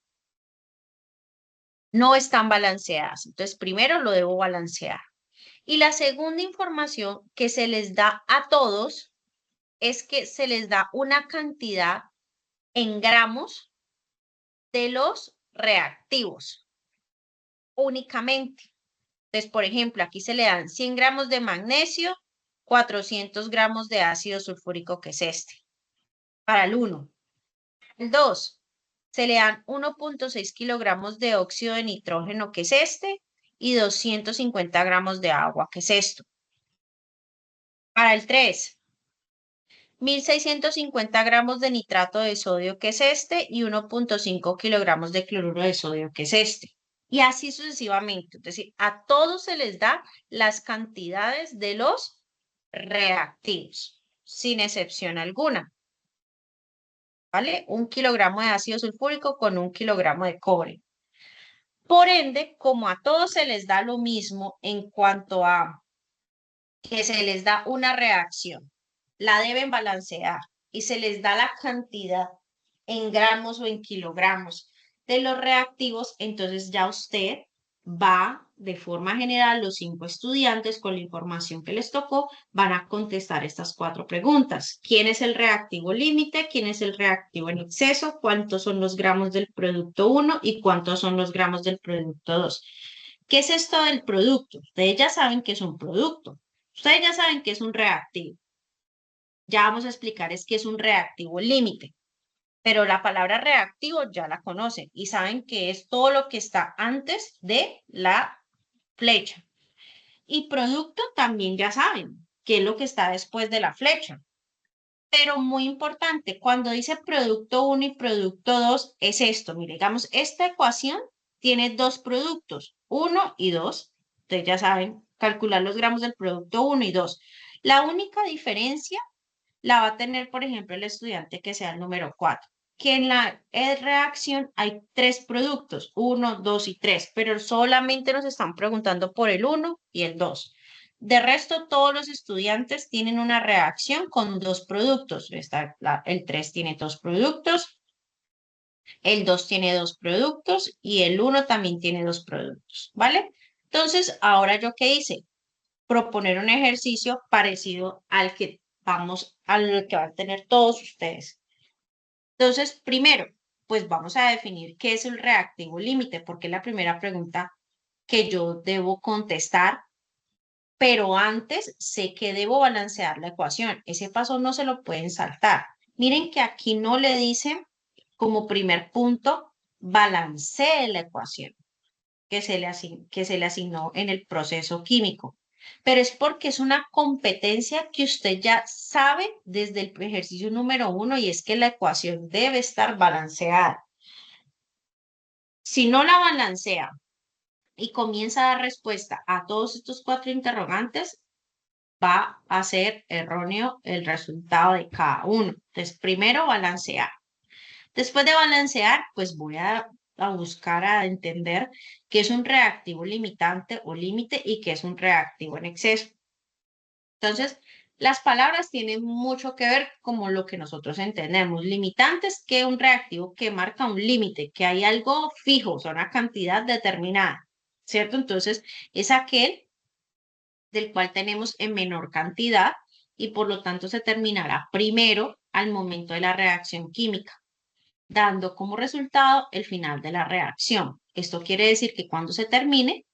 no están balanceadas. Entonces, primero lo debo balancear. Y la segunda información que se les da a todos es que se les da una cantidad en gramos de los reactivos únicamente. Entonces, por ejemplo, aquí se le dan 100 gramos de magnesio, 400 gramos de ácido sulfúrico, que es este, para el 1. El 2, se le dan 1.6 kilogramos de óxido de nitrógeno, que es este, y 250 gramos de agua, que es esto. Para el 3, 1.650 gramos de nitrato de sodio, que es este, y 1.5 kilogramos de cloruro de sodio, que es este. Y así sucesivamente. Es decir, a todos se les da las cantidades de los reactivos, sin excepción alguna. ¿Vale? 1 kilogramo de ácido sulfúrico con 1 kilogramo de cobre. Por ende, como a todos se les da lo mismo en cuanto a que se les da una reacción, la deben balancear y se les da la cantidad en gramos o en kilogramos de los reactivos, entonces ya usted va, de forma general, los 5 estudiantes con la información que les tocó, van a contestar estas 4 preguntas. ¿Quién es el reactivo límite? ¿Quién es el reactivo en exceso? ¿Cuántos son los gramos del producto 1 y cuántos son los gramos del producto 2? ¿Qué es esto del producto? Ustedes ya saben que es un producto. Ustedes ya saben que es un reactivo. Ya vamos a explicar es que es un reactivo límite. Pero la palabra reactivo ya la conocen y saben que es todo lo que está antes de la flecha. Y producto también ya saben qué es lo que está después de la flecha. Pero muy importante, cuando dice producto 1 y producto 2, es esto. Mire, digamos, esta ecuación tiene 2 productos, 1 y 2. Ustedes ya saben calcular los gramos del producto 1 y 2. La única diferencia la va a tener, por ejemplo, el estudiante que sea el número 4, que en la reacción hay 3 productos, 1, 2 y 3, pero solamente nos están preguntando por el 1 y el 2. De resto, todos los estudiantes tienen una reacción con 2 productos. El 3 tiene 2 productos, el 2 tiene 2 productos y el 1 también tiene 2 productos, ¿vale? Entonces, ahora yo qué hice, proponer un ejercicio parecido al que al que van a tener todos ustedes. Entonces, primero, pues vamos a definir qué es el reactivo límite, porque es la primera pregunta que yo debo contestar, pero antes sé que debo balancear la ecuación. Ese paso no se lo pueden saltar. Miren que aquí no le dicen como primer punto, balancee la ecuación que se le asignó en el proceso químico. Pero es porque es una competencia que usted ya sabe desde el ejercicio número 1 y es que la ecuación debe estar balanceada. Si no la balancea y comienza a dar respuesta a todos estos 4 interrogantes, va a ser erróneo el resultado de cada uno. Entonces, primero balancear. Después de balancear, pues voy a buscar a entender qué es un reactivo limitante o límite y qué es un reactivo en exceso. Entonces, las palabras tienen mucho que ver como lo que nosotros entendemos. Limitantes, que un reactivo que marca un límite, que hay algo fijo, o sea, una cantidad determinada, ¿cierto? Entonces, es aquel del cual tenemos en menor cantidad y por lo tanto se terminará primero al momento de la reacción química, dando como resultado el final de la reacción. Esto quiere decir que cuando se termine,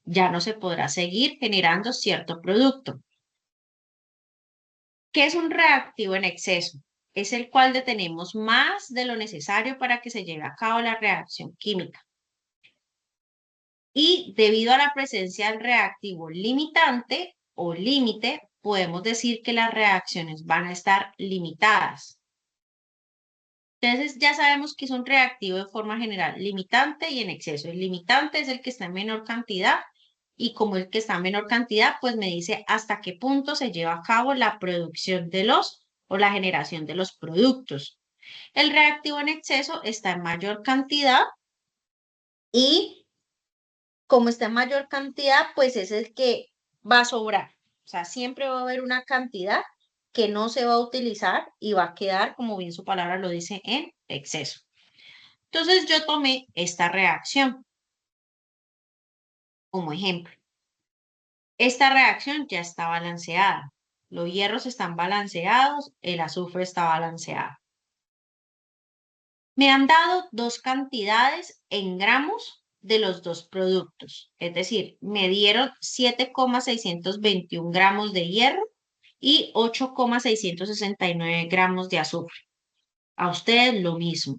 ya no se podrá seguir generando cierto producto. ¿Qué es un reactivo en exceso? Es el cual detenemos más de lo necesario para que se lleve a cabo la reacción química. Y debido a la presencia del reactivo limitante o límite, podemos decir que las reacciones van a estar limitadas. Entonces ya sabemos que es un reactivo de forma general limitante y en exceso. El limitante es el que está en menor cantidad y como el que está en menor cantidad, pues me dice hasta qué punto se lleva a cabo la producción de los o la generación de los productos. El reactivo en exceso está en mayor cantidad y como está en mayor cantidad, pues es el que va a sobrar. O sea, siempre va a haber una cantidad que no se va a utilizar y va a quedar, como bien su palabra lo dice, en exceso. Entonces yo tomé esta reacción como ejemplo. Esta reacción ya está balanceada. Los hierros están balanceados, el azufre está balanceado. Me han dado 2 cantidades en gramos de los 2 productos. Es decir, me dieron 7,621 gramos de hierro y 8,669 gramos de azufre. A ustedes lo mismo.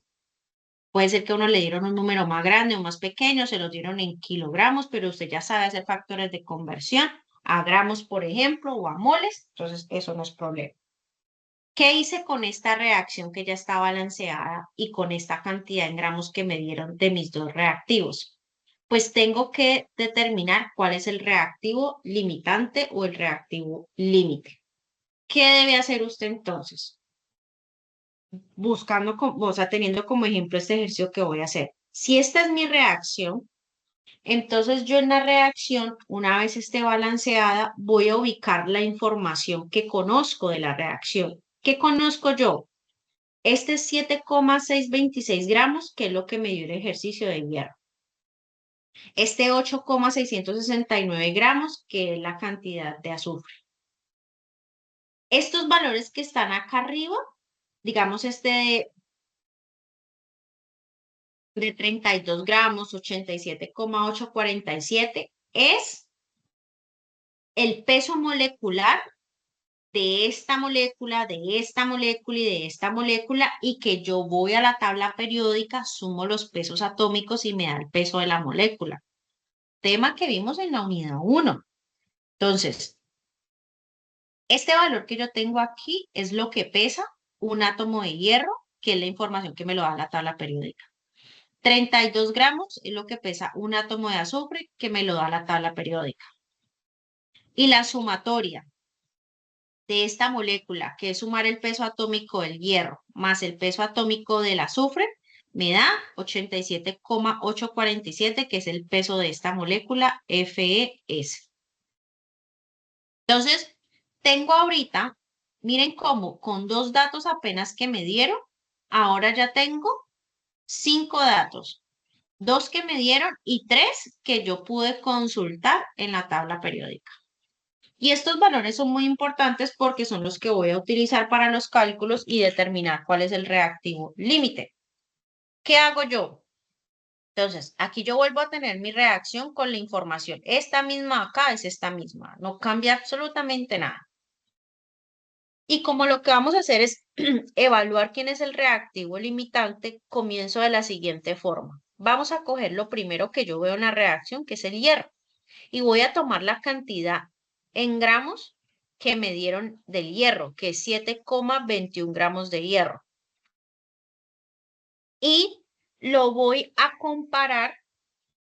Puede ser que a uno le dieron un número más grande o más pequeño, se los dieron en kilogramos, pero usted ya sabe hacer factores de conversión a gramos, por ejemplo, o a moles, entonces eso no es problema. ¿Qué hice con esta reacción que ya está balanceada y con esta cantidad en gramos que me dieron de mis dos reactivos? Pues tengo que determinar cuál es el reactivo limitante o el reactivo límite. ¿Qué debe hacer usted entonces? Buscando, o sea, teniendo como ejemplo este ejercicio que voy a hacer. Si esta es mi reacción, entonces yo en la reacción, una vez esté balanceada, voy a ubicar la información que conozco de la reacción. ¿Qué conozco yo? Este es 7,626 gramos, que es lo que me dio el ejercicio de hierro. Este 8,669 gramos, que es la cantidad de azufre. Estos valores que están acá arriba, digamos de 32 gramos, 87,847, es el peso molecular de esta molécula, de esta molécula y de esta molécula, y que yo voy a la tabla periódica, sumo los pesos atómicos y me da el peso de la molécula. Tema que vimos en la unidad 1. Entonces, este valor que yo tengo aquí es lo que pesa un átomo de hierro, que es la información que me lo da la tabla periódica. 32 gramos es lo que pesa un átomo de azufre, que me lo da la tabla periódica. Y la sumatoria de esta molécula, que es sumar el peso atómico del hierro más el peso atómico del azufre, me da 87,847, que es el peso de esta molécula FeS. Entonces, tengo ahorita, miren cómo, con dos datos apenas que me dieron, ahora ya tengo 5 datos, 2 que me dieron y 3 que yo pude consultar en la tabla periódica. Y estos valores son muy importantes porque son los que voy a utilizar para los cálculos y determinar cuál es el reactivo límite. ¿Qué hago yo? Entonces, aquí yo vuelvo a tener mi reacción con la información. Esta misma acá es esta misma, no cambia absolutamente nada. Y como lo que vamos a hacer es evaluar quién es el reactivo limitante, comienzo de la siguiente forma. Vamos a coger lo primero que yo veo en la reacción, que es el hierro, y voy a tomar la cantidad en gramos que me dieron del hierro, que es 7,21 gramos de hierro. Y lo voy a comparar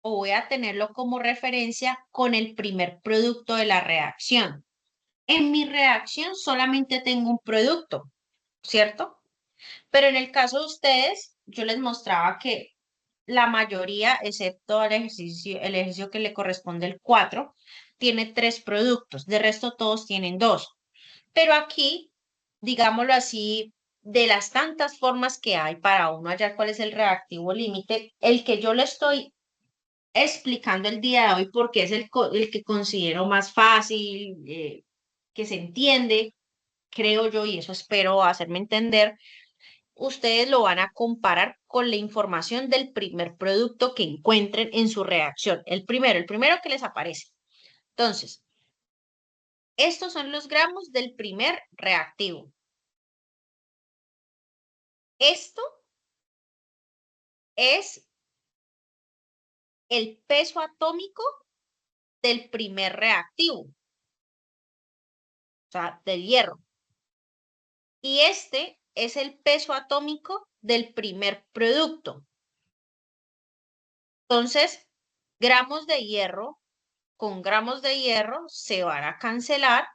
o voy a tenerlo como referencia con el primer producto de la reacción. En mi reacción solamente tengo un producto, ¿cierto? Pero en el caso de ustedes, yo les mostraba que la mayoría, excepto el ejercicio que le corresponde el 4, tiene 3 productos. De resto, todos tienen 2. Pero aquí, digámoslo así, de las tantas formas que hay para uno hallar cuál es el reactivo límite, el que yo le estoy explicando el día de hoy porque es el que considero más fácil, que se entiende, creo yo, y eso espero hacerme entender, ustedes lo van a comparar con la información del primer producto que encuentren en su reacción. El primero que les aparece. Entonces, estos son los gramos del primer reactivo. Esto es el peso atómico del primer reactivo, o sea, del hierro. Y este es el peso atómico del primer producto. Entonces, gramos de hierro con gramos de hierro se van a cancelar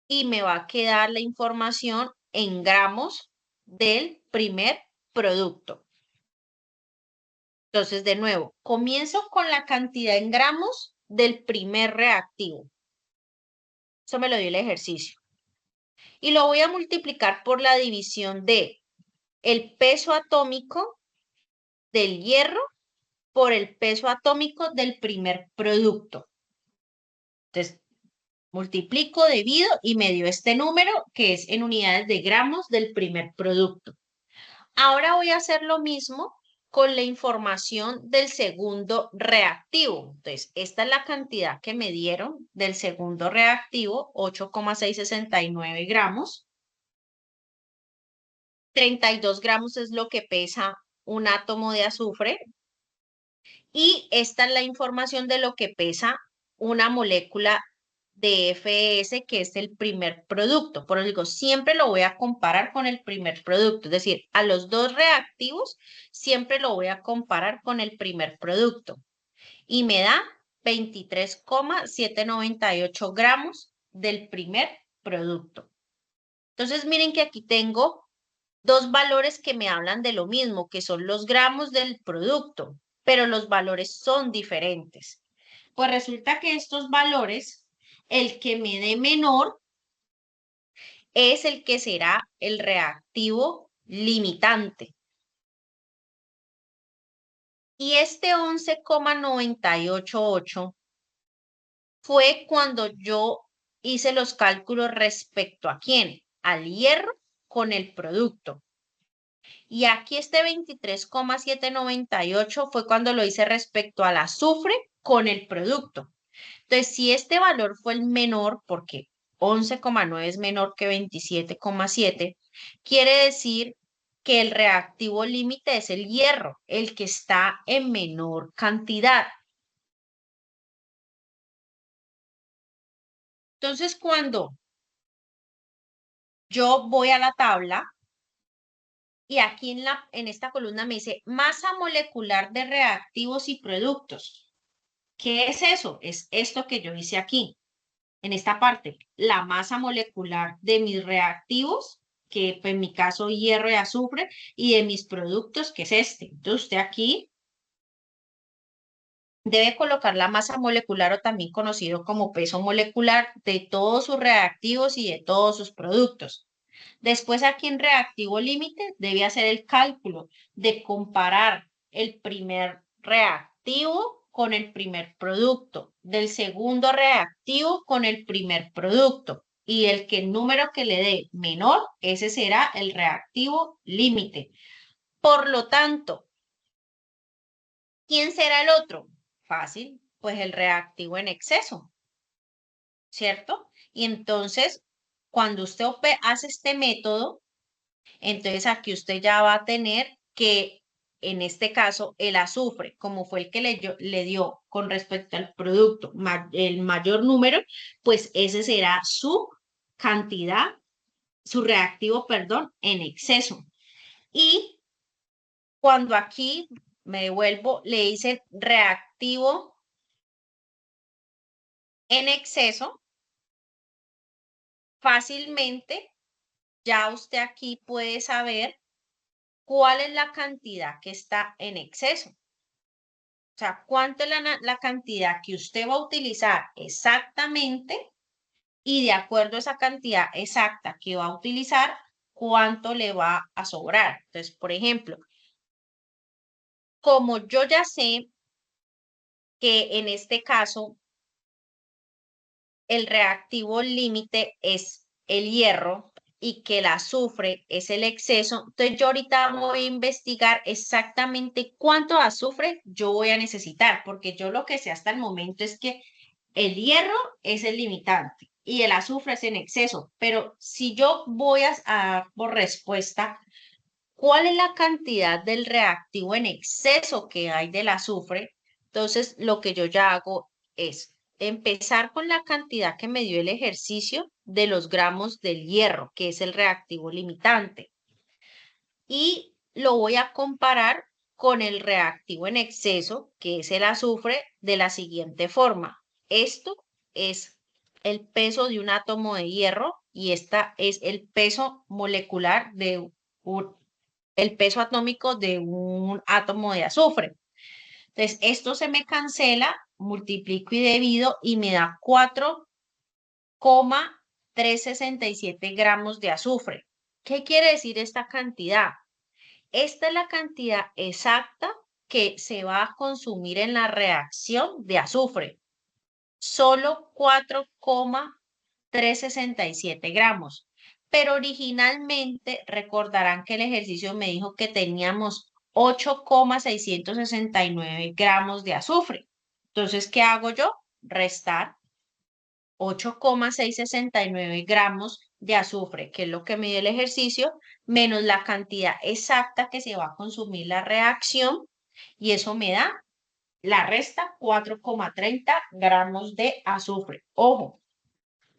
y me va a quedar la información en gramos del primer producto. Entonces, de nuevo, comienzo con la cantidad en gramos del primer reactivo. Eso me lo dio el ejercicio. Y lo voy a multiplicar por la división de el peso atómico del hierro por el peso atómico del primer producto. Entonces, multiplico, divido y me dio este número que es en unidades de gramos del primer producto. Ahora voy a hacer lo mismo con la información del segundo reactivo. Entonces, esta es la cantidad que me dieron del segundo reactivo, 8,669 gramos. 32 gramos es lo que pesa un átomo de azufre. Y esta es la información de lo que pesa una molécula de FS, que es el primer producto. Por eso digo, siempre lo voy a comparar con el primer producto. Es decir, a los dos reactivos siempre lo voy a comparar con el primer producto. Y me da 23,798 gramos del primer producto. Entonces, miren que aquí tengo dos valores que me hablan de lo mismo, que son los gramos del producto, pero los valores son diferentes. Pues resulta que estos valores, el que me dé menor es el que será el reactivo limitante. Y este 11,988 fue cuando yo hice los cálculos respecto a quién, al hierro con el producto. Y aquí este 23,798 fue cuando lo hice respecto al azufre con el producto. Entonces, si este valor fue el menor, porque 11,9 es menor que 27,7, quiere decir que el reactivo límite es el hierro, el que está en menor cantidad. Entonces, cuando yo voy a la tabla y aquí en esta columna me dice masa molecular de reactivos y productos. ¿Qué es eso? Es esto que yo hice aquí, en esta parte, la masa molecular de mis reactivos, que pues, en mi caso hierro y azufre, y de mis productos, que es este. Entonces usted aquí debe colocar la masa molecular o también conocido como peso molecular de todos sus reactivos y de todos sus productos. Después aquí en reactivo límite debe hacer el cálculo de comparar el primer reactivo con el primer producto, del segundo reactivo con el primer producto y el número que le dé menor, ese será el reactivo límite. Por lo tanto, ¿quién será el otro? Fácil, pues el reactivo en exceso, ¿cierto? Y entonces, cuando usted hace este método, entonces aquí usted ya va a tener que, en este caso, el azufre, como fue el que le dio con respecto al producto el mayor número, pues ese será su cantidad, su reactivo, perdón, en exceso. Y cuando aquí me devuelvo, le dice reactivo en exceso, fácilmente ya usted aquí puede saber cuál es la cantidad que está en exceso. O sea, cuánto es la cantidad que usted va a utilizar exactamente y de acuerdo a esa cantidad exacta que va a utilizar, cuánto le va a sobrar. Entonces, por ejemplo, como yo ya sé que en este caso el reactivo límite es el hierro y que el azufre es el exceso, entonces yo ahorita voy a investigar exactamente cuánto azufre yo voy a necesitar, porque yo lo que sé hasta el momento es que el hierro es el limitante y el azufre es en exceso, pero si yo voy a por respuesta, ¿cuál es la cantidad del reactivo en exceso que hay del azufre? Entonces, lo que yo ya hago es empezar con la cantidad que me dio el ejercicio de los gramos del hierro, que es el reactivo limitante, y lo voy a comparar con el reactivo en exceso, que es el azufre, de la siguiente forma. Esto es el peso de un átomo de hierro y esta es el peso molecular de el peso atómico de un átomo de azufre. Entonces, esto se me cancela, multiplico y divido y me da 4,367 gramos de azufre. ¿Qué quiere decir esta cantidad? Esta es la cantidad exacta que se va a consumir en la reacción de azufre. Solo 4,367 gramos. Pero originalmente recordarán que el ejercicio me dijo que teníamos 8,669 gramos de azufre. Entonces, ¿qué hago yo? Restar 8,669 gramos de azufre, que es lo que me dio el ejercicio, menos la cantidad exacta que se va a consumir la reacción, y eso me da la resta 4,30 gramos de azufre. Ojo,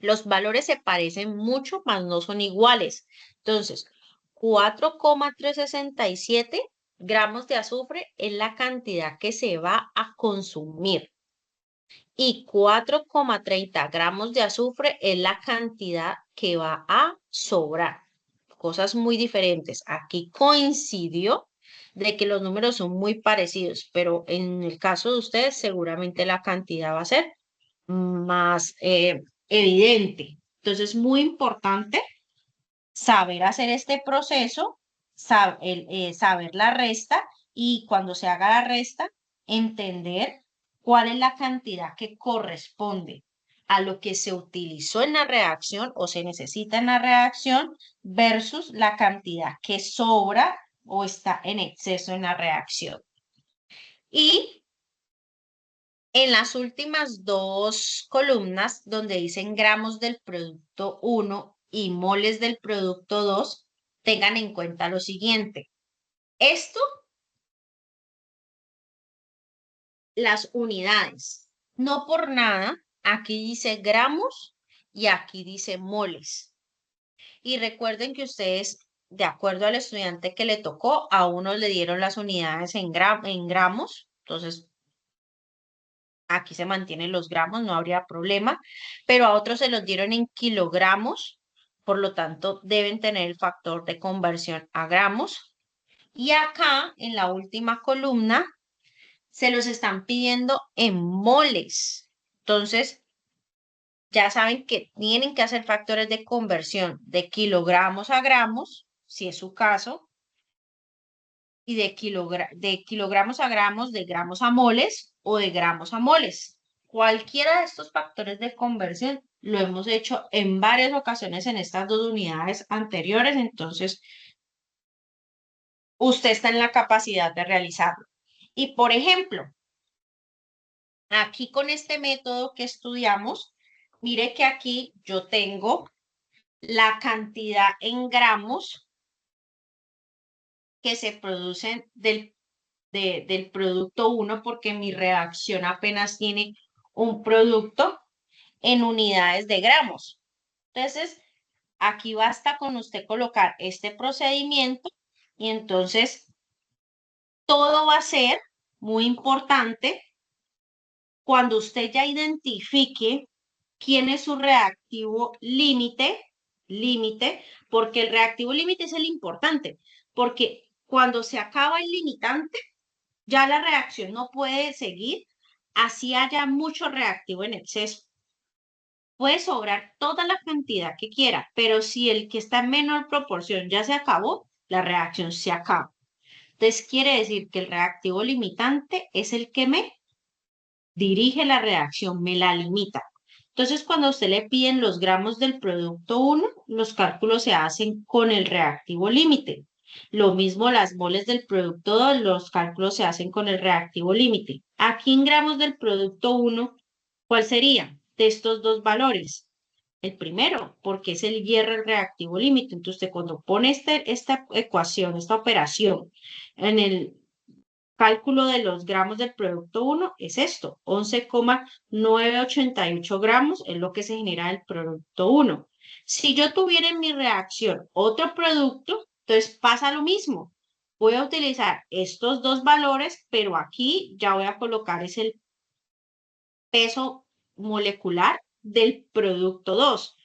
Los valores se parecen mucho, mas no son iguales. Entonces, 4,367 gramos de azufre es la cantidad que se va a consumir y 4,30 gramos de azufre es la cantidad que va a sobrar. Cosas muy diferentes. Aquí coincidió de que los números son muy parecidos, pero en el caso de ustedes seguramente la cantidad va a ser más evidente. Entonces, muy importante saber hacer este proceso, saber la resta y cuando se haga la resta, entender cuál es la cantidad que corresponde a lo que se utilizó en la reacción o se necesita en la reacción versus la cantidad que sobra o está en exceso en la reacción. Y en las últimas dos columnas, donde dicen gramos del producto 1 y moles del producto 2, tengan en cuenta lo siguiente. Esto, las unidades. No por nada, aquí dice gramos y aquí dice moles. Y recuerden que ustedes, de acuerdo al estudiante que le tocó, a uno le dieron las unidades en gramos, entonces aquí se mantienen los gramos, no habría problema, pero a otros se los dieron en kilogramos, por lo tanto deben tener el factor de conversión a gramos. Y acá, en la última columna, se los están pidiendo en moles. Entonces, ya saben que tienen que hacer factores de conversión de kilogramos a gramos, si es su caso, y de kilogramos a gramos, de gramos a moles o de gramos a moles. Cualquiera de estos factores de conversión lo hemos hecho en varias ocasiones en estas dos unidades anteriores, entonces usted está en la capacidad de realizarlo. Y por ejemplo, aquí con este método que estudiamos, mire que aquí yo tengo la cantidad en gramos que se producen del producto 1 porque mi reacción apenas tiene un producto en unidades de gramos. Entonces, aquí basta con usted colocar este procedimiento y entonces todo va a ser muy importante cuando usted ya identifique quién es su reactivo límite, porque el reactivo límite es el importante, porque cuando se acaba el limitante, ya la reacción no puede seguir, así haya mucho reactivo en exceso. Puede sobrar toda la cantidad que quiera, pero si el que está en menor proporción ya se acabó, la reacción se acaba. Entonces quiere decir que el reactivo limitante es el que me dirige la reacción, me la limita. Entonces, cuando a usted le piden los gramos del producto 1, los cálculos se hacen con el reactivo límite. Lo mismo las moles del producto 2, los cálculos se hacen con el reactivo límite. Aquí en gramos del producto 1, ¿cuál sería de estos dos valores? El primero, porque es el hierro el reactivo límite. Entonces, usted cuando pone esta ecuación, esta operación en el cálculo de los gramos del producto 1 es esto, 11,988 gramos es lo que se genera del producto 1. Si yo tuviera en mi reacción otro producto, entonces pasa lo mismo. Voy a utilizar estos dos valores, pero aquí ya voy a colocar es el peso molecular del producto 2,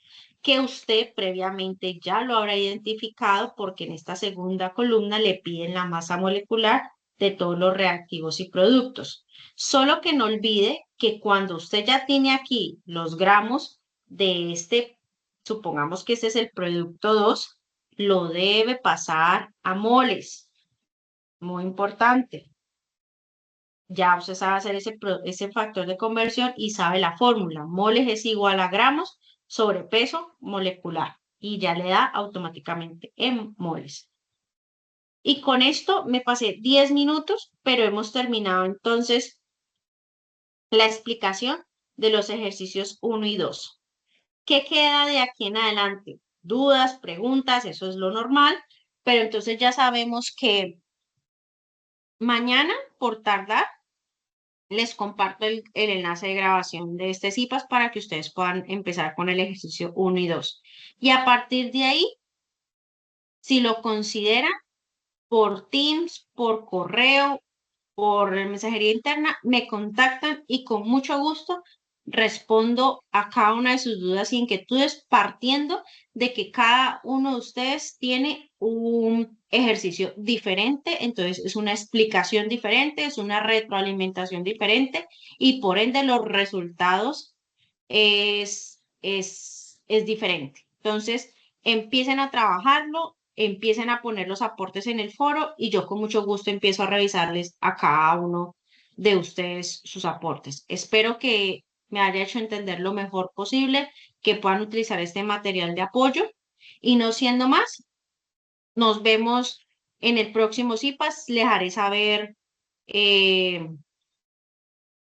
que usted previamente ya lo habrá identificado porque en esta segunda columna le piden la masa molecular de todos los reactivos y productos. Solo que no olvide que cuando usted ya tiene aquí los gramos de este, supongamos que este es el producto 2, lo debe pasar a moles. Muy importante. Ya usted sabe hacer ese factor de conversión y sabe la fórmula. Moles es igual a gramos sobre peso molecular y ya le da automáticamente en moles. Y con esto me pasé 10 minutos, pero hemos terminado entonces la explicación de los ejercicios 1 y 2. ¿Qué queda de aquí en adelante? Dudas, preguntas, eso es lo normal, pero entonces ya sabemos que mañana, por tardar, les comparto el enlace de grabación de este CIPAS para que ustedes puedan empezar con el ejercicio 1 y 2. Y a partir de ahí, si lo consideran, por Teams, por correo, por mensajería interna, me contactan y con mucho gusto respondo a cada una de sus dudas y inquietudes, partiendo de que cada uno de ustedes tiene un ejercicio diferente, entonces es una explicación diferente, es una retroalimentación diferente y por ende los resultados es diferente. Entonces, empiecen a trabajarlo, empiecen a poner los aportes en el foro y yo con mucho gusto empiezo a revisarles a cada uno de ustedes sus aportes. Espero que me haya hecho entender lo mejor posible, que puedan utilizar este material de apoyo y no siendo más, nos vemos en el próximo CIPAS. Les haré saber eh,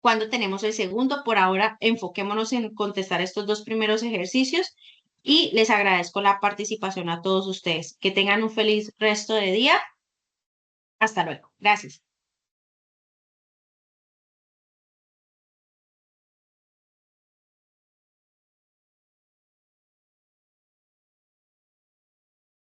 cuando tenemos el segundo. Por ahora, enfoquémonos en contestar estos dos primeros ejercicios y les agradezco la participación a todos ustedes. Que tengan un feliz resto de día. Hasta luego. Gracias.